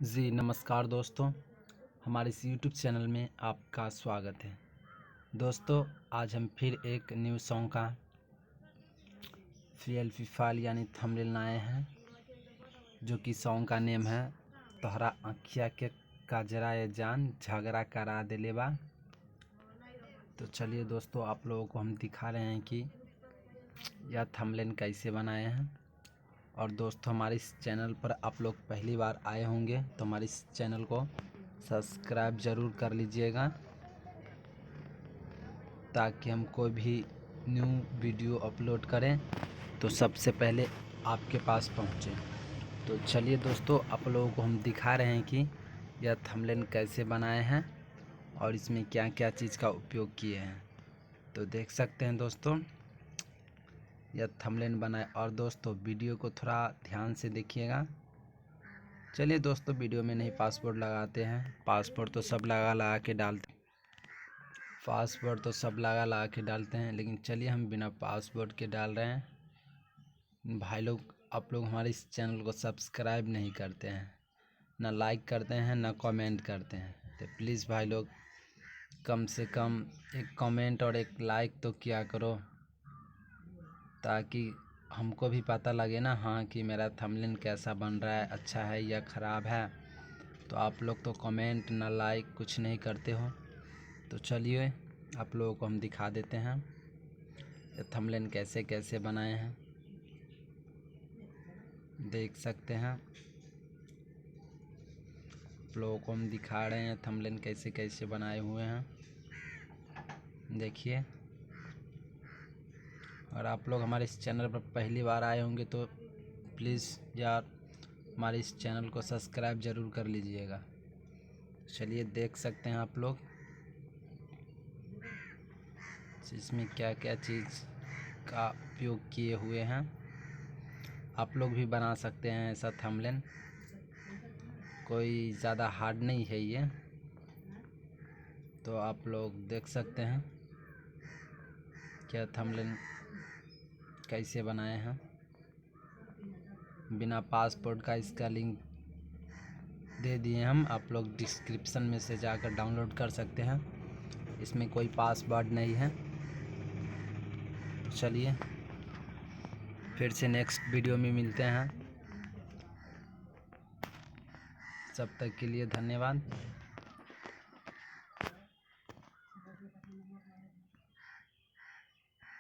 जी नमस्कार दोस्तों, हमारे इस यूट्यूब चैनल में आपका स्वागत है। दोस्तों आज हम फिर एक न्यू सॉन्ग का PLP फाइल यानी थंबनेल लाए हैं, जो कि सॉन्ग का नेम है तोहरा आँखिया के काजरा ये जान झगड़ा करा देले बा। तो चलिए दोस्तों, आप लोगों को हम दिखा रहे हैं कि यह थंबनेल कैसे बनाए हैं। और दोस्तों, हमारे इस चैनल पर आप लोग पहली बार आए होंगे तो हमारे इस चैनल को सब्सक्राइब ज़रूर कर लीजिएगा, ताकि हम कोई भी न्यू वीडियो अपलोड करें तो सबसे पहले आपके पास पहुंचे। तो चलिए दोस्तों, आप लोगों को हम दिखा रहे हैं कि यह थंबनेल कैसे बनाए हैं और इसमें क्या क्या चीज़ का उपयोग किए हैं। तो देख सकते हैं दोस्तों, यह थंबनेल बनाए। और दोस्तों, वीडियो को थोड़ा ध्यान से देखिएगा। चलिए दोस्तों, वीडियो में नहीं पासवर्ड लगाते हैं, पासवर्ड तो सब लगा के डालते हैं, लेकिन चलिए हम बिना पासवर्ड के डाल रहे हैं। भाई लोग, आप लोग हमारे इस चैनल को सब्सक्राइब नहीं करते हैं, ना लाइक करते हैं, ना कमेंट करते हैं। तो प्लीज़ भाई लोग, कम से कम एक कमेंट और एक लाइक तो किया करो, ताकि हमको भी पता लगे ना, हाँ कि मेरा थंबनेल कैसा बन रहा है, अच्छा है या ख़राब है। तो आप लोग तो कमेंट ना लाइक कुछ नहीं करते हो। तो चलिए आप लोगों को हम दिखा देते हैं ये थंबनेल कैसे कैसे बनाए हैं। देख सकते हैं, आप लोगों को हम दिखा रहे हैं थंबनेल कैसे कैसे बनाए हुए हैं, देखिए। और आप लोग हमारे इस चैनल पर पहली बार आए होंगे तो प्लीज़ यार हमारे इस चैनल को सब्सक्राइब ज़रूर कर लीजिएगा। चलिए देख सकते हैं आप लोग इसमें क्या क्या चीज़ का उपयोग किए हुए हैं। आप लोग भी बना सकते हैं ऐसा थंबनेल, कोई ज़्यादा हार्ड नहीं है ये। तो आप लोग देख सकते हैं क्या थंबनेल कैसे बनाए हैं। बिना पासपोर्ट का इसका लिंक दे दिए हम, आप लोग डिस्क्रिप्शन में से जाकर डाउनलोड कर सकते हैं। इसमें कोई पासवर्ड नहीं है। चलिए फिर से नेक्स्ट वीडियो में मिलते हैं। तब तक के लिए धन्यवाद।